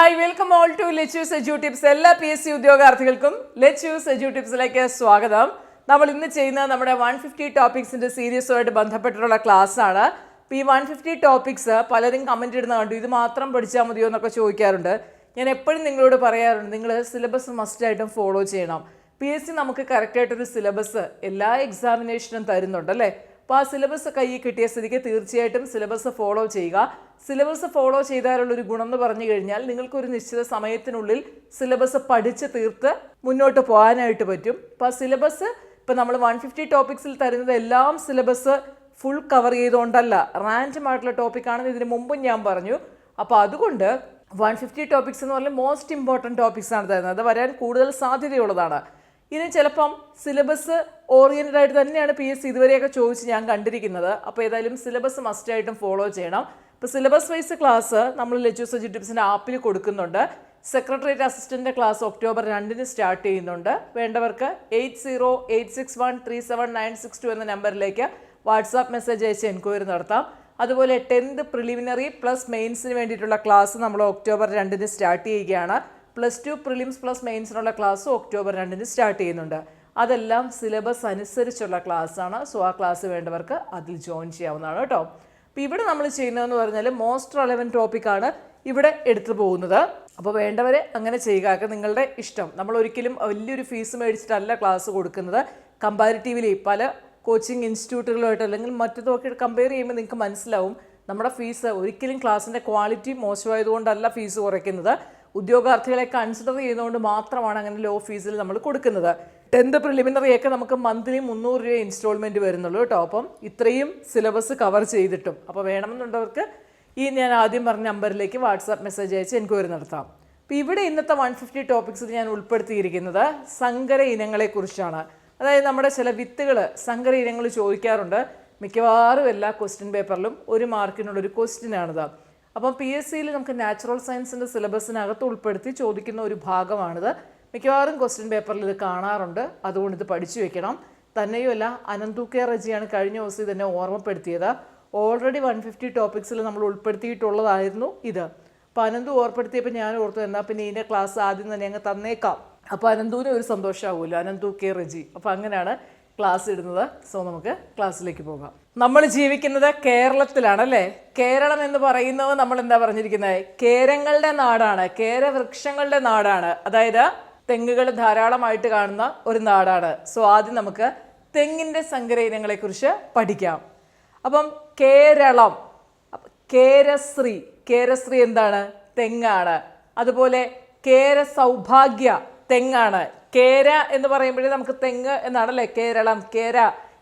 Hi, welcome all to let us edu tips. എല്ലാ PSC ഉദ്യോഗാർത്ഥികൾക്കും let us edu ടിപ്സിലേക്ക് സ്വാഗതം. നമ്മൾ ഇന്ന് ചെയ്യുന്ന നമ്മുടെ 150 ടോപ്പിക്സിന്റെ സീരീസുമായിട്ട് ബന്ധപ്പെട്ടിട്ടുള്ള ക്ലാസ് ആണ്. ഈ 150 ടോപ്പിക്സ് പലരും കമന്റ് ഇടുന്ന കണ്ടു, ഇത് മാത്രം പഠിച്ചാൽ മതിയോ എന്നൊക്കെ ചോദിക്കാറുണ്ട്. ഞാൻ എപ്പോഴും നിങ്ങളോട് പറയാറുണ്ട്, നിങ്ങൾ സിലബസ് മസ്റ്റായിട്ടും ഫോളോ ചെയ്യണം. PSC നമുക്ക് കറക്റ്റായിട്ടൊരു സിലബസ് എല്ലാ എക്സാമിനേഷനും തരുന്നുണ്ട് അല്ലേ. അപ്പോൾ ആ സിലബസ് കയ്യിൽ കിട്ടിയ സ്ഥിതിക്ക് തീർച്ചയായിട്ടും സിലബസ് ഫോളോ ചെയ്യുക. സിലബസ് ഫോളോ ചെയ്താലുള്ളൊരു ഗുണം എന്ന് പറഞ്ഞു കഴിഞ്ഞാൽ നിങ്ങൾക്കൊരു നിശ്ചിത സമയത്തിനുള്ളിൽ സിലബസ് പഠിച്ച് തീർത്ത് മുന്നോട്ട് പോകാനായിട്ട് പറ്റും. അപ്പോൾ ആ സിലബസ് ഇപ്പോൾ നമ്മൾ 150 ടോപ്പിക്സിൽ തരുന്നത് എല്ലാം സിലബസ് ഫുൾ കവർ ചെയ്തുകൊണ്ടല്ല, റാൻഡം ആയിട്ടുള്ള ടോപ്പിക്കാണെന്ന് ഇതിന് മുമ്പും ഞാൻ പറഞ്ഞു. അപ്പോൾ അതുകൊണ്ട് 150 ടോപ്പിക്സ് എന്ന് പറഞ്ഞാൽ മോസ്റ്റ് ഇമ്പോർട്ടൻറ്റ് ടോപ്പിക്സ് ആണ് തരുന്നത്. അത് വരാൻ കൂടുതൽ സാധ്യതയുള്ളതാണ്. ഇനി ചിലപ്പം സിലബസ് ഓറിയൻറ്റഡ് ആയിട്ട് തന്നെയാണ് PSC ഇതുവരെയൊക്കെ ചോദിച്ച് ഞാൻ കണ്ടിരിക്കുന്നത്. അപ്പോൾ ഏതായാലും സിലബസ് മസ്റ്റായിട്ടും ഫോളോ ചെയ്യണം. ഇപ്പോൾ സിലബസ് വൈസ് ക്ലാസ് നമ്മൾ ലെറ്റ്യൂസ് എഡ്യൂ ടിപ്സിൻ്റെ ആപ്പിൽ കൊടുക്കുന്നുണ്ട്. Secretariat assistant class October 2 start ചെയ്യുന്നുണ്ട്. വേണ്ടവർക്ക് 8086137962 എന്ന നമ്പറിലേക്ക് വാട്സാപ്പ് മെസ്സേജ് അയച്ച് എൻക്വയറി നടത്താം. അതുപോലെ 10th പ്രിലിമിനറി പ്ലസ് മെയിൻസിന് വേണ്ടിയിട്ടുള്ള ക്ലാസ് നമ്മൾ ഒക്ടോബർ 2 സ്റ്റാർട്ട് ചെയ്യുകയാണ്. +2 പ്രിലിംസ് പ്ലസ് മെയിൻസിനുള്ള ക്ലാസ് ഒക്ടോബർ 2 സ്റ്റാർട്ട് ചെയ്യുന്നുണ്ട്. അതെല്ലാം സിലബസ് അനുസരിച്ചുള്ള ക്ലാസ്സാണ്. സോ ആ ക്ലാസ് വേണ്ടവർക്ക് അതിൽ ജോയിൻ ചെയ്യാവുന്നതാണ് കേട്ടോ. അപ്പോൾ ഇവിടെ നമ്മൾ ചെയ്യുന്നതെന്ന് പറഞ്ഞാൽ മോസ്റ്റ് റെലവൻറ്റ് ടോപ്പിക്കാണ് ഇവിടെ എടുത്തു പോകുന്നത്. അപ്പോൾ വേണ്ടവരെ അങ്ങനെ ചെയ്യുക, നിങ്ങളുടെ ഇഷ്ടം. നമ്മൾ ഒരിക്കലും വലിയൊരു ഫീസ് മേടിച്ചിട്ടല്ല ക്ലാസ് കൊടുക്കുന്നത്. കമ്പാരിറ്റീവ്ലി പല കോച്ചിങ് ഇൻസ്റ്റിറ്റ്യൂട്ടുകളുമായിട്ട് അല്ലെങ്കിൽ മറ്റതൊക്കെ കമ്പയർ ചെയ്യുമ്പോൾ നിങ്ങൾക്ക് മനസ്സിലാവും നമ്മുടെ ഫീസ് ഒരിക്കലും ക്ലാസ്സിൻ്റെ ക്വാളിറ്റി മോശമായതുകൊണ്ടല്ല ഫീസ് കുറയ്ക്കുന്നത്. ഉദ്യോഗാർത്ഥികളെ കൺസിഡർ ചെയ്യുന്നതുകൊണ്ട് മാത്രമാണ് അങ്ങനെ ലോ ഫീസിൽ നമ്മൾ കൊടുക്കുന്നത്. 10th പ്രിലിമിനറിയൊക്കെ നമുക്ക് മന്ത്ലി 300 രൂപ ഇൻസ്റ്റാൾമെൻറ്റ് വരുന്നുള്ളൂ കേട്ടോ. അപ്പം ഇത്രയും സിലബസ് കവർ ചെയ്തിട്ടും അപ്പോൾ വേണമെന്നുള്ളവർക്ക് ഈ ഞാൻ ആദ്യം പറഞ്ഞ നമ്പറിലേക്ക് വാട്സാപ്പ് മെസ്സേജ് അയച്ച് എൻക്വയറി നടത്താം. അപ്പോൾ ഇവിടെ ഇന്നത്തെ 150 ടോപ്പിക്സിൽ ഞാൻ ഉൾപ്പെടുത്തിയിരിക്കുന്നത് സങ്കര ഇനങ്ങളെക്കുറിച്ചാണ്. അതായത് നമ്മുടെ ചില വിത്തുകൾ സങ്കര ഇനങ്ങൾ ചോദിക്കാറുണ്ട്. മിക്കവാറും എല്ലാ ക്വസ്റ്റ്യൻ പേപ്പറിലും 1 മാർക്കിനുള്ളൊരു ക്വസ്റ്റ്യനാണിത്. അപ്പം PSCയിൽ നമുക്ക് നാച്ചുറൽ സയൻസിൻ്റെ സിലബസിനകത്ത് ഉൾപ്പെടുത്തി ചോദിക്കുന്ന ഒരു ഭാഗമാണിത്. മിക്കവാറും ക്വസ്റ്റ്യൻ പേപ്പറിൽ ഇത് കാണാറുണ്ട്. അതുകൊണ്ട് ഇത് പഠിച്ചു വെക്കണം. തന്നെയുമല്ല, അനന്തു കെ റജിയാണ് കഴിഞ്ഞ ദിവസം ഇതെന്നെ ഓർമ്മപ്പെടുത്തിയത്. ഓൾറെഡി 150 ടോപ്പിക്സിൽ നമ്മൾ ഉൾപ്പെടുത്തിയിട്ടുള്ളതായിരുന്നു ഇത്. അപ്പോൾ അനന്തു ഓർപ്പെടുത്തിയപ്പോൾ ഞാൻ ഓർത്തു, എന്നാൽ പിന്നെ ഇതിൻ്റെ ക്ലാസ് ആദ്യം തന്നെ അങ്ങ് തന്നേക്കാം. അപ്പോൾ അനന്തുവിന് ഒരു സന്തോഷമാവുമല്ലോ, അനന്തു കെ റജി. അപ്പോൾ അങ്ങനെയാണ് ക്ലാസ് ഇടുന്നത്. സോ നമുക്ക് ക്ലാസ്സിലേക്ക് പോകാം. നമ്മൾ ജീവിക്കുന്നത് കേരളത്തിലാണല്ലേ. കേരളം എന്ന് പറയുന്നത് നമ്മൾ എന്താ പറഞ്ഞിരിക്കുന്നത്, കേരങ്ങളുടെ നാടാണ്, കേരവൃക്ഷങ്ങളുടെ നാടാണ്. അതായത് തെങ്ങുകൾ ധാരാളമായിട്ട് കാണുന്ന ഒരു നാടാണ്. സോ ആദ്യം നമുക്ക് തെങ്ങിൻ്റെ സങ്കര ഇനങ്ങളെക്കുറിച്ച് പഠിക്കാം. അപ്പം കേരളം, കേരശ്രീ, കേരശ്രീ എന്താണ്, തെങ്ങാണ്. അതുപോലെ കേര സൗഭാഗ്യ, തെങ്ങാണ്. കേര എന്ന് പറയുമ്പോഴേ നമുക്ക് തെങ്ങ് എന്നാണല്ലേ, കേരളം, കേര,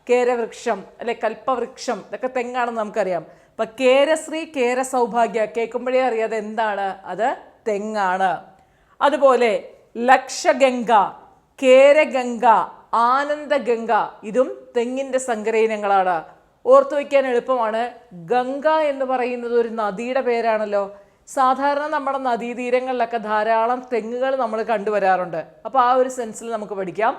കേരവൃക്ഷം അല്ലെ, കൽപ്പവൃക്ഷം, ഇതൊക്കെ തെങ്ങാണെന്ന് നമുക്കറിയാം. അപ്പം കേരശ്രീ, കേര സൗഭാഗ്യ കേൾക്കുമ്പോഴേ അറിയാതെ എന്താണ്, അത് തെങ്ങാണ്. അതുപോലെ ലക്ഷഗംഗ, കേരഗംഗ, ആനന്ദഗംഗ, ഇതും തെങ്ങിൻ്റെ സങ്കര ഇനങ്ങളാണ്. ഓർത്തു വയ്ക്കാൻ എളുപ്പമാണ്. ഗംഗ എന്ന് പറയുന്നത് ഒരു നദിയുടെ പേരാണല്ലോ. സാധാരണ നമ്മുടെ നദീതീരങ്ങളിലൊക്കെ ധാരാളം തെങ്ങുകൾ നമ്മൾ കണ്ടുവരാറുണ്ട്. അപ്പോൾ ആ ഒരു സെൻസിൽ നമുക്ക് പഠിക്കാം.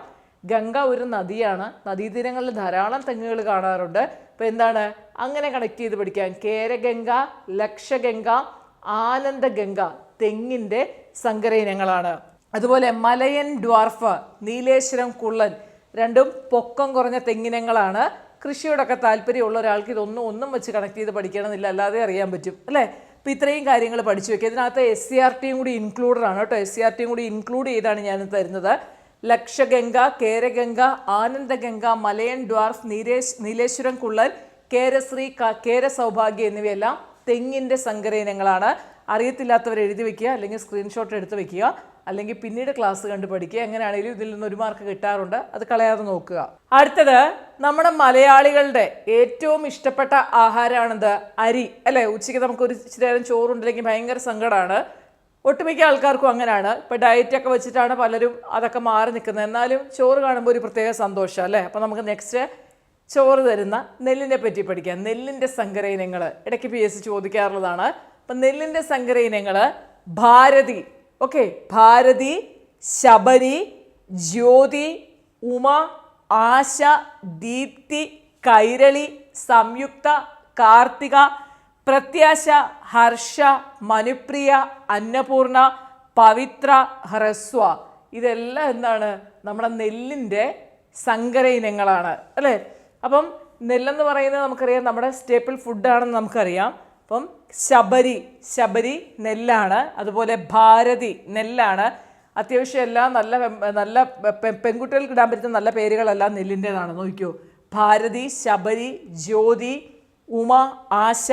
ഗംഗ ഒരു നദിയാണ്, നദീതീരങ്ങളിൽ ധാരാളം തെങ്ങുകൾ കാണാറുണ്ട്. അപ്പോൾ എന്താണ്, അങ്ങനെ കണക്ട് ചെയ്ത് പഠിക്കാം. കേരഗംഗ, ലക്ഷഗംഗ, ആനന്ദഗംഗ തെങ്ങിൻ്റെ സങ്കര ഇനങ്ങളാണ്. അതുപോലെ മലയൻ ഡ്വാർഫ്, നീലേശ്വരം കുള്ളൻ, രണ്ടും പൊക്കം കുറഞ്ഞ തെങ്ങിനങ്ങളാണ്. കൃഷിയോടൊക്കെ താല്പര്യമുള്ള ഒരാൾക്ക് ഒന്നും വെച്ച് കണക്ട് ചെയ്ത് പഠിക്കണമെന്നില്ല, അല്ലാതെ അറിയാൻ പറ്റും അല്ലേ. അപ്പോൾ ഇത്രയും കാര്യങ്ങൾ പഠിച്ചു വെക്കുക. ഇതിനകത്ത് SCRT കൂടി ഇൻക്ലൂഡഡ് ആണ് കേട്ടോ. SCRT കൂടി ഇൻക്ലൂഡ് ചെയ്താണ് ഞാൻ തരുന്നത്. ലക്ഷഗംഗ, കേരഗംഗ, ആനന്ദഗംഗ, മലയൻ ഡ്വാർഫ്, നീലേശ്വരം കുള്ളൻ, കേരശ്രീ, കേര സൗഭാഗ്യ എന്നിവയെല്ലാം തെങ്ങിൻ്റെ സങ്കര ഇനങ്ങളാണ്. അറിയത്തില്ലാത്തവർ എഴുതി വയ്ക്കുക, അല്ലെങ്കിൽ സ്ക്രീൻഷോട്ട് എടുത്ത് വയ്ക്കുക, അല്ലെങ്കിൽ പിന്നീട് ക്ലാസ് കണ്ട് പഠിക്കുക. എങ്ങനെയാണെങ്കിലും ഇതിൽ നിന്ന് 1 മാർക്ക് കിട്ടാറുണ്ട്, അത് കളയാതെ നോക്കുക. അടുത്തത് നമ്മുടെ മലയാളികളുടെ ഏറ്റവും ഇഷ്ടപ്പെട്ട ആഹാരമാണിത്, അരി അല്ലേ. ഉച്ചയ്ക്ക് നമുക്കൊരു ഇച്ചിരി നേരം ചോറുണ്ടില്ലെങ്കിൽ ഭയങ്കര സങ്കടമാണ്. ഒട്ടുമിക്ക ആൾക്കാർക്കും അങ്ങനെയാണ്. ഇപ്പോൾ ഡയറ്റൊക്കെ വെച്ചിട്ടാണ് പലരും അതൊക്കെ മാറി നിൽക്കുന്നത്. എന്നാലും ചോറ് കാണുമ്പോൾ ഒരു പ്രത്യേക സന്തോഷം അല്ലേ. അപ്പോൾ നമുക്ക് നെക്സ്റ്റ് ചോറ് തരുന്ന നെല്ലിനെ പറ്റി പഠിക്കാം. നെല്ലിൻ്റെ സങ്കര ഇനങ്ങൾ ഇടയ്ക്ക് PSC ചോദിക്കാറുള്ളതാണ്. അപ്പം നെല്ലിൻ്റെ സങ്കര ഇനങ്ങൾ ഭാരതി, ഓക്കെ, ഭാരതി, ശബരി, ജ്യോതി, ഉമ, ആശ, ദീപ്തി, കൈരളി, സംയുക്ത, കാർത്തിക, പ്രത്യാശ, ഹർഷ, മനുപ്രിയ, അന്നപൂർണ, പവിത്ര, ഹ്രസ്വ. ഇതെല്ലാം എന്താണ്? നമ്മുടെ നെല്ലിൻ്റെ സങ്കര ഇനങ്ങളാണ് അല്ലേ. അപ്പം നെല്ലെന്ന് പറയുന്നത് നമുക്കറിയാം നമ്മുടെ സ്റ്റേപ്പിൾ ഫുഡാണെന്ന് നമുക്കറിയാം. അപ്പം ശബരി നെല്ലാണ്. അതുപോലെ ഭാരതി നെല്ലാണ്. അത്യാവശ്യം എല്ലാം നല്ല പെൺകുട്ടികൾക്ക് ഇടാൻ പറ്റുന്ന നല്ല പേരുകളെല്ലാം നെല്ലിൻ്റെതാണ്. നോക്കിക്കോ, ഭാരതി, ശബരി, ജ്യോതി, ഉമ, ആശ,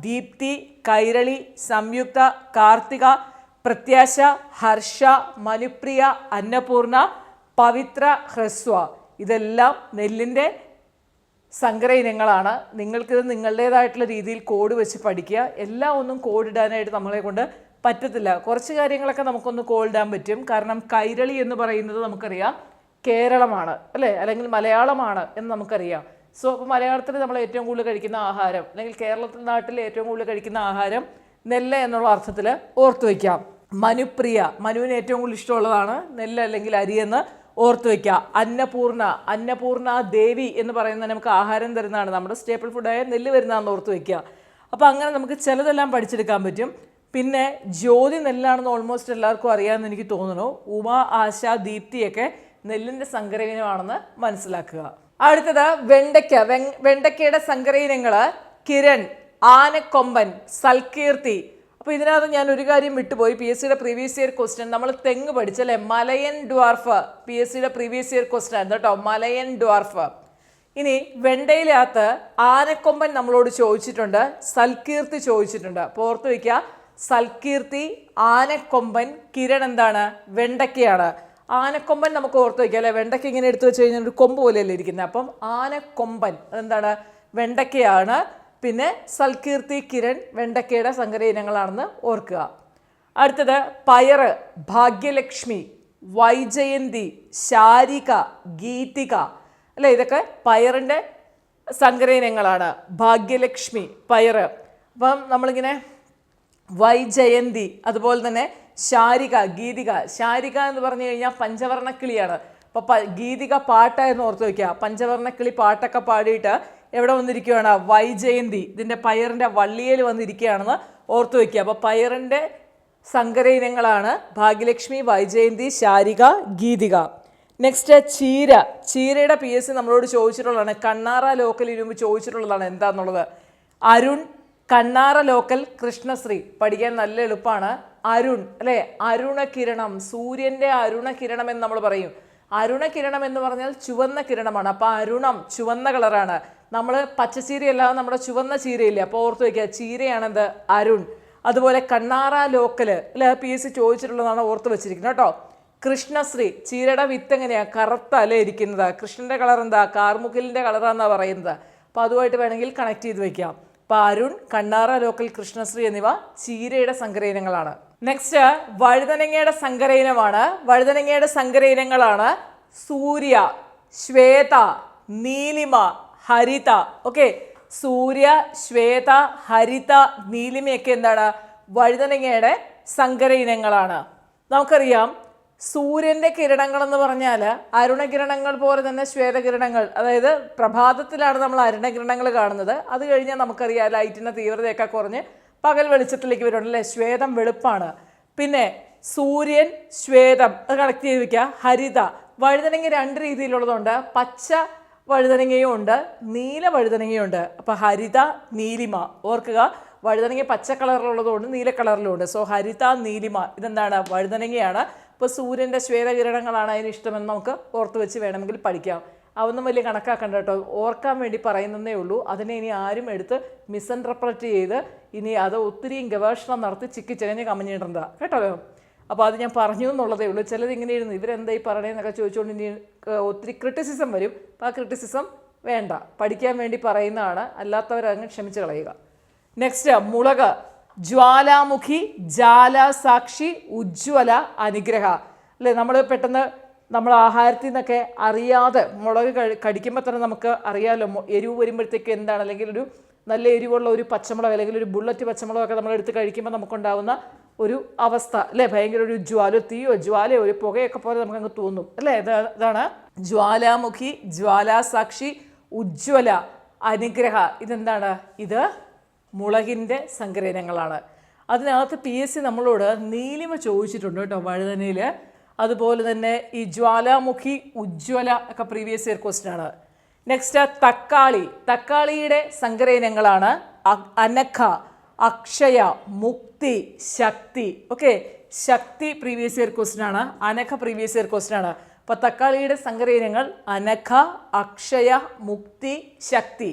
ദീപ്തി, കൈരളി, സംയുക്ത, കാർത്തിക, പ്രത്യാശ, ഹർഷ, മനുപ്രിയ, അന്നപൂർണ, പവിത്ര, ഹ്രസ്വ. ഇതെല്ലാം നെല്ലിൻ്റെ സങ്കര ഇനങ്ങളാണ്. നിങ്ങൾക്കിത് നിങ്ങളുടേതായിട്ടുള്ള രീതിയിൽ കോഡ് വെച്ച് പഠിക്കുക. എല്ലാം ഒന്നും കോഡിടാനായിട്ട് നമ്മളെ കൊണ്ട് പറ്റത്തില്ല. കുറച്ച് കാര്യങ്ങളൊക്കെ നമുക്കൊന്ന് കോഡിടാൻ പറ്റും. കാരണം കൈരളി എന്ന് പറയുന്നത് നമുക്കറിയാം കേരളമാണ് അല്ലേ, അല്ലെങ്കിൽ മലയാളമാണ് എന്ന് നമുക്കറിയാം. സോ അപ്പോൾ മലയാളത്തിൽ നമ്മൾ ഏറ്റവും കൂടുതൽ കഴിക്കുന്ന ആഹാരം, അല്ലെങ്കിൽ കേരളത്തിൽ നാട്ടിൽ ഏറ്റവും കൂടുതൽ കഴിക്കുന്ന ആഹാരം നെല്ല് എന്നുള്ള അർത്ഥത്തിൽ ഓർത്തു വയ്ക്കാം. മനുപ്രിയ, മനുവിന് ഏറ്റവും കൂടുതൽ ഇഷ്ടമുള്ളതാണ് നെല്ല് അല്ലെങ്കിൽ അരിയെന്ന് ഓർത്തു വയ്ക്കുക. അന്നപൂർണ ദേവി എന്ന് പറയുന്നത് നമുക്ക് ആഹാരം തരുന്നതാണ്. നമ്മുടെ സ്റ്റേപ്പിൾ ഫുഡായ നെല്ല് വരുന്നതാണെന്ന് ഓർത്ത് വയ്ക്കുക. അപ്പോൾ അങ്ങനെ നമുക്ക് ചിലതെല്ലാം പഠിച്ചെടുക്കാൻ പറ്റും. പിന്നെ ജ്യോതി നെല്ലാണെന്ന് ഓൾമോസ്റ്റ് എല്ലാവർക്കും അറിയാമെന്ന് എനിക്ക് തോന്നുന്നു. ഉമ, ആശ, ദീപ്തിയൊക്കെ നെല്ലിൻ്റെ സങ്കരയിനമാണെന്ന് മനസ്സിലാക്കുക. അടുത്തത് വെണ്ടയ്ക്കയുടെ സങ്കരയിനങ്ങൾ കിരൺ, ആനക്കൊമ്പൻ, സൽകീർത്തി. അപ്പോൾ ഇതിനകത്ത് ഞാൻ ഒരു കാര്യം വിട്ടുപോയി. PSCയുടെ പ്രീവിയസ് ഇയർ ക്വസ്റ്റ്യൻ നമ്മൾ തെങ്ങ് പഠിച്ചല്ലേ, മലയൻ ഡ്വാർഫ്. PSCയുടെ പ്രീവിയസ് ഇയർ ക്വസ്റ്റ്യൻ ആണ് കേട്ടോ, മലയൻ ഡ്വാർഫ്. ഇനി വെണ്ടയിലകത്ത് ആനക്കൊമ്പൻ നമ്മളോട് ചോദിച്ചിട്ടുണ്ട്, സൽകീർത്തി ചോദിച്ചിട്ടുണ്ട്. അപ്പോൾ ഓർത്ത് വയ്ക്കുക, സൽകീർത്തി, ആനക്കൊമ്പൻ, കിരൺ എന്താണ്? വെണ്ടയ്ക്കയാണ്. ആനക്കൊമ്പൻ നമുക്ക് ഓർത്ത് വയ്ക്കുക അല്ലേ, വെണ്ടയ്ക്ക ഇങ്ങനെ എടുത്തു വെച്ച് കഴിഞ്ഞാൽ ഒരു കൊമ്പ് പോലെയല്ലേ ഇരിക്കുന്നത്. അപ്പം ആനക്കൊമ്പൻ അതെന്താണ്? വെണ്ടയ്ക്കയാണ്. പിന്നെ സൽകീർത്തി, കിരൺ വെണ്ടയ്ക്കയുടെ സങ്കര ഇനങ്ങളാണെന്ന് ഓർക്കുക. അടുത്തത് പയറ്, ഭാഗ്യലക്ഷ്മി, വൈജയന്തി, ശാരിക, ഗീതിക അല്ലേ, ഇതൊക്കെ പയറിൻ്റെ സങ്കര ഇനങ്ങളാണ്. ഭാഗ്യലക്ഷ്മി പയറ്. അപ്പം നമ്മളിങ്ങനെ വൈജയന്തി, അതുപോലെ തന്നെ ശാരിക, ഗീതിക. ശാരിക എന്ന് പറഞ്ഞു കഴിഞ്ഞാൽ പഞ്ചവർണ്ണക്കിളിയാണ്. അപ്പോൾ ഗീതിക പാട്ട എന്ന് ഓർത്ത് വയ്ക്കുക. പഞ്ചവർണ്ണക്കിളി പാട്ടൊക്കെ പാടിയിട്ട് എവിടെ വന്നിരിക്കുകയാണ്? വൈജയന്തി, ഇതിൻ്റെ പയറിൻ്റെ വള്ളിയിൽ വന്നിരിക്കുകയാണെന്ന് ഓർത്ത് വയ്ക്കുക. അപ്പോൾ പയറിൻ്റെ സങ്കര ഇനങ്ങളാണ് ഭാഗ്യലക്ഷ്മി, വൈജയന്തി, ശാരിക, ഗീതിക. നെക്സ്റ്റ് ചീരയുടെ PSC നമ്മളോട് ചോദിച്ചിട്ടുള്ളതാണ്. കണ്ണാറ ലോക്കൽ ഇരുമ്പ് ചോദിച്ചിട്ടുള്ളതാണ് എന്താണെന്നുള്ളത്. അരുൺ, കണ്ണാറ ലോക്കൽ, കൃഷ്ണശ്രീ. പഠിക്കാൻ നല്ല എളുപ്പമാണ്. അരുൺ അല്ലേ, അരുണകിരണം, സൂര്യൻ്റെ അരുണകിരണം എന്ന് നമ്മൾ പറയും. അരുണകിരണം എന്ന് പറഞ്ഞാൽ ചുവന്ന കിരണമാണ്. അപ്പോൾ അരുണം ചുവന്ന കളറാണ്. നമ്മൾ പച്ചച്ചീരയല്ലാതെ നമ്മുടെ ചുവന്ന ചീരയില്ലേ, അപ്പോൾ ഓർത്ത് വയ്ക്കുക, ചീരയാണെന്ത്? അരുൺ. അതുപോലെ കണ്ണാറ ലോക്കൽ അല്ലെ, PSC ചോദിച്ചിട്ടുള്ളതാണ്, ഓർത്ത് വെച്ചിരിക്കുന്നത് കേട്ടോ. കൃഷ്ണശ്രീ, ചീരയുടെ വിത്ത് എങ്ങനെയാണ്? കറുത്ത അല്ലേ ഇരിക്കുന്നത്. കൃഷ്ണൻ്റെ കളർ എന്താ? കാർമുകിലിൻ്റെ കളറാണെന്നാണ് പറയുന്നത്. അപ്പോൾ അതുമായിട്ട് വേണമെങ്കിൽ കണക്ട് ചെയ്ത് വയ്ക്കാം. അപ്പോൾ അരുൺ, കണ്ണാറ ലോക്കൽ, കൃഷ്ണശ്രീ എന്നിവ ചീരയുടെ സങ്കര ഇനങ്ങളാണ്. നെക്സ്റ്റ് വഴുതനങ്ങയുടെ സങ്കര ഇനമാണ്. വഴുതനങ്ങയുടെ സങ്കര ഇനങ്ങളാണ് സൂര്യ, ശ്വേത, നീലിമ, ഹരിത. ഓക്കെ, സൂര്യ, ശ്വേത, ഹരിത, നീലിമയൊക്കെ എന്താണ്? വഴുതനങ്ങയുടെ സങ്കര ഇനങ്ങളാണ്. നമുക്കറിയാം സൂര്യൻ്റെ കിരണങ്ങൾ എന്ന് പറഞ്ഞാൽ അരുണകിരണങ്ങൾ പോലെ തന്നെ ശ്വേതകിരണങ്ങൾ, അതായത് പ്രഭാതത്തിലാണ് നമ്മൾ അരുണകിരണങ്ങൾ കാണുന്നത്. അത് കഴിഞ്ഞാൽ നമുക്കറിയാം ലൈറ്റിൻ്റെ തീവ്രതയൊക്കെ കുറഞ്ഞ് പകൽ വെളിച്ചത്തിലേക്ക് വരുന്നുണ്ട് അല്ലേ. ശ്വേതം വെളുപ്പാണ്. പിന്നെ സൂര്യൻ, ശ്വേതം അത് കണക്ട് ചെയ്ത് വയ്ക്കുക. ഹരിത, വഴുതനങ്ങ രണ്ട് രീതിയിലുള്ളതുണ്ട്. പച്ച വഴുതനങ്ങയും ഉണ്ട്, നീല വഴുതനങ്ങയും ഉണ്ട്. അപ്പോൾ ഹരിത, നീലിമ. ഓർക്കുക, വഴുതനങ്ങ പച്ച കളറിലുള്ളതുകൊണ്ട് നീല കളറിലുണ്ട്. സോ ഹരിത, നീലിമ ഇതെന്താണ്? വഴുതനങ്ങയാണ്. ഇപ്പോൾ സൂര്യൻ്റെ ശ്വേതകിരണങ്ങളാണ് അതിന് ഇഷ്ടമെന്ന് നമുക്ക് ഓർത്ത് വെച്ച് വേണമെങ്കിൽ പഠിക്കാം. അതൊന്നും വലിയ കണക്കാക്കണ്ട കേട്ടോ, ഓർക്കാൻ വേണ്ടി പറയുന്നതേ ഉള്ളൂ. അതിനെ ഇനി ആരും എടുത്ത് മിസ്ഇൻറ്റർപ്രറ്റ് ചെയ്ത് ഇനി അത് ഒത്തിരിയും ഗവേഷണം നടത്തി ചിക്കിച്ചകഞ്ഞ് കമഞ്ഞിടണ്ട കേട്ടോ. അപ്പോൾ അത് ഞാൻ പറഞ്ഞു എന്നുള്ളതേ ഉള്ളൂ. ചിലത് ഇങ്ങനെ ഇരുന്ന് ഇവരെന്താ ഈ പറയണേന്നൊക്കെ ചോദിച്ചുകൊണ്ട് ഇനി ഒത്തിരി ക്രിറ്റിസിസം വരും. അപ്പോൾ ആ ക്രിറ്റിസിസം വേണ്ട, പഠിക്കാൻ വേണ്ടി പറയുന്നതാണ്. അല്ലാത്തവരങ്ങ് ക്ഷമിച്ച് കളയുക. നെക്സ്റ്റ് മുളക്, ജ്വാലാമുഖി, ജാലസാക്ഷി, ഉജ്ജ്വല, അനുഗ്രഹ അല്ലേ. നമ്മൾ പെട്ടെന്ന് നമ്മൾ ആഹാരത്തിൽ നിന്നൊക്കെ അറിയാതെ മുളക് കടിക്കുമ്പോൾ തന്നെ നമുക്ക് അറിയാമല്ലോ എരിവ് വരുമ്പോഴത്തേക്ക് എന്താണ്, അല്ലെങ്കിൽ ഒരു നല്ല എരിവുള്ള ഒരു പച്ചമുളക് അല്ലെങ്കിൽ ഒരു ബുള്ളറ്റ് പച്ചമുളകൊക്കെ നമ്മൾ എടുത്ത് കഴിക്കുമ്പോൾ നമുക്കുണ്ടാകുന്ന ഒരു അവസ്ഥ അല്ലേ, ഭയങ്കര ഒരു ജ്വാലയോ ഒരു പുകയൊക്കെ പോലെ നമുക്കങ്ങ് തോന്നും അല്ലേ. ഇതാണ് ജ്വാലാമുഖി, ജ്വാലാസാക്ഷി, ഉജ്ജ്വല, അനുഗ്രഹ. ഇതെന്താണ്? ഇത് മുളകിൻ്റെ സങ്കരയിനങ്ങളാണ്. അതിനകത്ത് PSC നമ്മളോട് നീലിമ ചോദിച്ചിട്ടുണ്ട് കേട്ടോ വഴുതനയിൽ. അതുപോലെ തന്നെ ഈ ജ്വാലാമുഖി, ഉജ്ജ്വല ഒക്കെ പ്രീവിയസ് ഇയർ ക്വസ്റ്റ്യൻ ആണ്. നെക്സ്റ്റ് തക്കാളി. തക്കാളിയുടെ സങ്കരയിനങ്ങളാണ് അനഘ, അക്ഷയ, മുക്തി, ശക്തി. ഓക്കെ, ശക്തി പ്രീവിയസ് ഇയർ ക്വസ്റ്റ്യൻ ആണ്, അനഘ പ്രീവിയസ് ഇയർ ക്വസ്റ്റ്യൻ ആണ്. അപ്പോൾ തക്കാളിയുടെ സങ്കരയിനങ്ങൾ അനഘ, അക്ഷയ, മുക്തി, ശക്തി.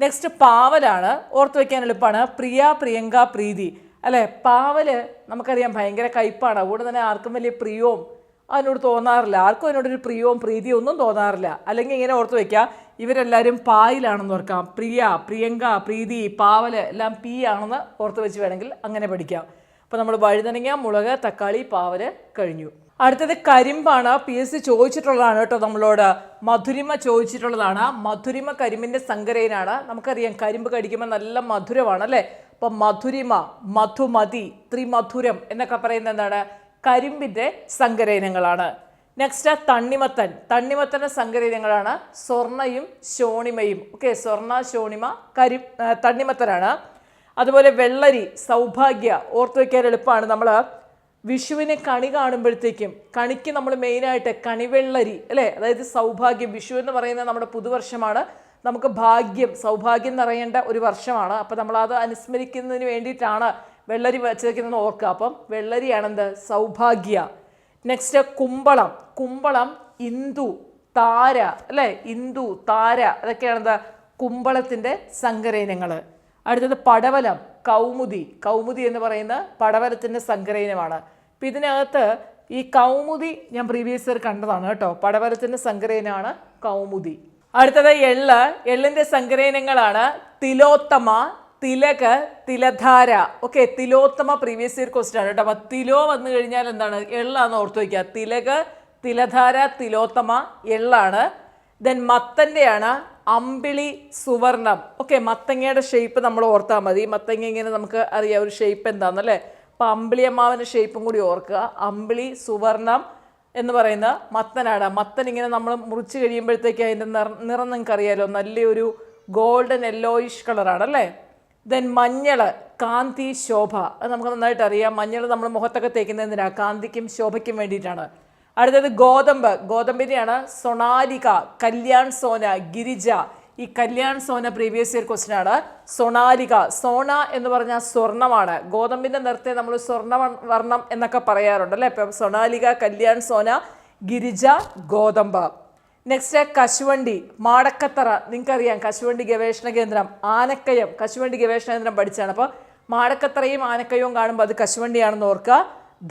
നെക്സ്റ്റ് പാവലാണ്. ഓർത്ത് വയ്ക്കാൻ എളുപ്പമാണ്. പ്രിയ, പ്രിയങ്ക, പ്രീതി. അല്ലേ, പാവല് നമുക്കറിയാം ഭയങ്കര കയ്പാണ്. അതുകൊണ്ട് തന്നെ ആർക്കും വലിയ പ്രിയവും അതിനോട് തോന്നാറില്ല. ആർക്കും അതിനോടൊരു പ്രിയവും പ്രീതിയും ഒന്നും തോന്നാറില്ല. അല്ലെങ്കിൽ ഇങ്ങനെ ഓർത്ത് വയ്ക്കുക, ഇവരെല്ലാവരും പായിലാണെന്ന് ഓർക്കാം. പ്രിയ, പ്രിയങ്ക, പ്രീതി, പാവല് എല്ലാം പി ആണെന്ന് ഓർത്ത് വെച്ച് വേണമെങ്കിൽ അങ്ങനെ പഠിക്കാം. അപ്പോൾ നമ്മൾ വഴുതനങ്ങ, മുളക്, തക്കാളി, പാവല് കഴിഞ്ഞു. അടുത്തത് കരിമ്പാണ്. PSC ചോദിച്ചിട്ടുള്ളതാണ് കേട്ടോ നമ്മളോട്. മധുരിമ ചോദിച്ചിട്ടുള്ളതാണ്. മധുരിമ കരിമ്പിൻ്റെ സങ്കരയിനാണ്. നമുക്കറിയാം കരിമ്പ് കടിക്കുമ്പോൾ നല്ല മധുരമാണ് അല്ലേ. അപ്പം മധുരിമ, മധുമതി, ത്രിമധുരം എന്നൊക്കെ പറയുന്നത് എന്താണ്? കരിമ്പിൻ്റെ സങ്കരയിനങ്ങളാണ്. നെക്സ്റ്റ് തണ്ണിമത്തൻ. തണ്ണിമത്തൻ്റെ സങ്കരയിനങ്ങളാണ് സ്വർണ്ണയും ശോണിമയും. ഓക്കെ, സ്വർണ്ണ, ശോണിമ, തണ്ണിമത്തനാണ്. അതുപോലെ വെള്ളരി, സൗഭാഗ്യ. ഓർത്ത് വയ്ക്കാൻ എളുപ്പമാണ്. നമ്മൾ വിഷുവിന് കണി കാണുമ്പോഴത്തേക്കും കണിക്ക് നമ്മൾ മെയിനായിട്ട് കണിവെള്ളരി അല്ലേ, അതായത് സൗഭാഗ്യം. വിഷു എന്ന് പറയുന്നത് നമ്മുടെ പുതുവർഷമാണ്. നമുക്ക് ഭാഗ്യം, സൗഭാഗ്യം നിറയേണ്ട ഒരു വർഷമാണ്. അപ്പോൾ നമ്മളത് അനുസ്മരിക്കുന്നതിന് വേണ്ടിയിട്ടാണ് വെള്ളരി വെച്ചേക്കുന്നതെന്ന് ഓർക്കുക. അപ്പം വെള്ളരിയാണെന്ത്? സൗഭാഗ്യ. നെക്സ്റ്റ് കുമ്പളം. കുമ്പളം, ഇന്ദു, താര അല്ലേ, ഇന്ദു, താര, അതൊക്കെയാണെന്ത്? കുമ്പളത്തിൻ്റെ സങ്കരയിനങ്ങൾ. അടുത്തത് പടവലം, കൗമുദി. കൗമുദി എന്ന് പറയുന്ന പടവലത്തിൻ്റെ സങ്കരയിനമാണ്. അപ്പം ഇതിനകത്ത് ഈ കൗമുദി ഞാൻ പ്രീവിയസ് ഇയർ കണ്ടതാണ് കേട്ടോ. പടവലത്തിൻ്റെ സങ്കരയിനമാണ് കൗമുദി. അടുത്തത് എള്ള്. എള്ളിൻ്റെ സങ്കരയിനങ്ങളാണ് Thilothama, Thilak, Thiladhara. Okay, Thilothama previous year question ആണ് കേട്ടോ. അപ്പം തിലോ വന്നു കഴിഞ്ഞാൽ എന്താണ്? എള്ളാന്ന് ഓർത്ത് വയ്ക്കുക. തിലക്, തിലധാര, തിലോത്തമ എള്ളാണ്. ദെൻ മത്തൻ്റെയാണ് അമ്പിളി, സുവർണം. ഓക്കെ, മത്തങ്ങയുടെ ഷേപ്പ് നമ്മൾ ഓർത്താൽ മതി. മത്തങ്ങ ഇങ്ങനെ നമുക്ക് അറിയാം ഒരു ഷേപ്പ് എന്താണെന്നല്ലേ. അപ്പോൾ അമ്പിളി അമ്മാവൻ്റെ ഷേപ്പും കൂടി ഓർക്കുക. അമ്പിളി, സുവർണം എന്ന് പറയുന്ന മത്തനാണ്. മത്തൻ ഇങ്ങനെ നമ്മൾ മുറിച്ച് കഴിയുമ്പോഴത്തേക്ക് അതിൻ്റെ നിറം നിങ്ങൾക്ക് അറിയാമല്ലോ, നല്ലൊരു ഗോൾഡൻ യെല്ലോയിഷ് കളറാണ് അല്ലേ. ദെൻ മഞ്ഞൾ, കാന്തി, ശോഭ. അത് നമുക്ക് നന്നായിട്ട് അറിയാം. മഞ്ഞൾ നമ്മൾ മുഖത്തൊക്കെ തേക്കുന്നതിനാണ്, കാന്തിക്കും ശോഭയ്ക്കും വേണ്ടിയിട്ടാണ്. അടുത്തത് ഗോതമ്പ്. ഗോതമ്പിനെയാണ് സൊണാലിക, കല്യാൺ സോന, ഗിരിജ. ഈ Kalyan Sona previous year question ആണ്. സൊണാലിക, സോണ എന്ന് പറഞ്ഞാൽ സ്വർണ്ണമാണ്. ഗോതമ്പിൻ്റെ നിറത്തെ നമ്മൾ സ്വർണ്ണ വർണ്ണം എന്നൊക്കെ പറയാറുണ്ട് അല്ലേ. ഇപ്പം സൊണാലിക, കല്യാൺ സോന, ഗിരിജ, ഗോതമ്പ്. നെക്സ്റ്റ് കശുവണ്ടി, മാടക്കത്തറ. നിങ്ങൾക്കറിയാം കശുവണ്ടി ഗവേഷണ കേന്ദ്രം. ആനക്കയം, കശുവണ്ടി ഗവേഷണ കേന്ദ്രം പഠിച്ചാണ്. അപ്പോൾ മാടക്കത്തറയും ആനക്കയവും കാണുമ്പോൾ അത് കശുവണ്ടിയാണെന്ന് ഓർക്കുക.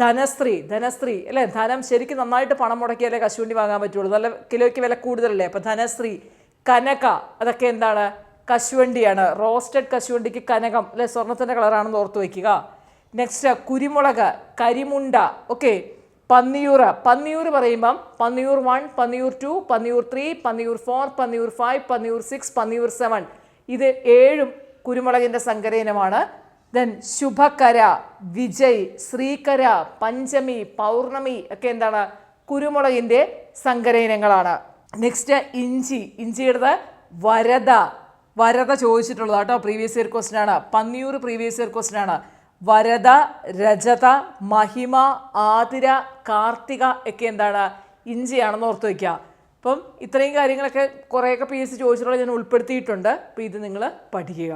ധനശ്രീ, ധനശ്രീ അല്ലേ, ധനം ശരിക്കും നന്നായിട്ട് പണം മുടക്കിയാലേ കശുവണ്ടി വാങ്ങാൻ പറ്റുള്ളൂ. നല്ല കിലോയ്ക്ക് വില കൂടുതലല്ലേ. അപ്പോൾ ധനശ്രീ, കനക, അതൊക്കെ എന്താണ്? കശുവണ്ടിയാണ്. റോസ്റ്റഡ് കശുവണ്ടിക്ക് കനകം അല്ലെ, സ്വർണ്ണത്തിൻ്റെ കളറാണെന്ന് ഓർത്ത് വയ്ക്കുക. നെക്സ്റ്റ് കുരുമുളക്, കരിമുണ്ട. ഓക്കെ, പന്നിയൂർ. പന്നിയൂർ പറയുമ്പം പന്നിയൂർ 1, പന്നിയൂർ 2, പന്നിയൂർ 3, പന്നിയൂർ 4, പന്നിയൂർ 5, പന്നിയൂർ 6, പന്നിയൂർ 7. ഇത് 7 കുരുമുളകിൻ്റെ സങ്കരയിനമാണ്. ദെൻ ശുഭകര, വിജയ്, ശ്രീകര, പഞ്ചമി, പൗർണമി ഒക്കെ എന്താണ്? കുരുമുളകിൻ്റെ സങ്കരയിനങ്ങളാണ്. നെക്സ്റ്റ് ഇഞ്ചി. ഇഞ്ചിയുടെ വരദ. വരദ ചോദിച്ചിട്ടുള്ളത് കേട്ടോ, പ്രീവിയസ് ഇയർ ക്വസ്റ്റ്യൻ ആണ്. പന്നിയൂർ പ്രീവിയസ് ഇയർ ക്വസ്റ്റ്യൻ ആണ്. വരദ, രജത, മഹിമ, ആതിര, കാർത്തിക ഒക്കെ എന്താണ്? ഇഞ്ചിയാണെന്ന് ഓർത്ത് വയ്ക്കുക. അപ്പം ഇത്രയും കാര്യങ്ങളൊക്കെ കുറേയൊക്കെ PSC ചോദിച്ചിട്ടുള്ളത് ഞാൻ ഉൾപ്പെടുത്തിയിട്ടുണ്ട്. അപ്പോൾ ഇത് നിങ്ങൾ പഠിക്കുക.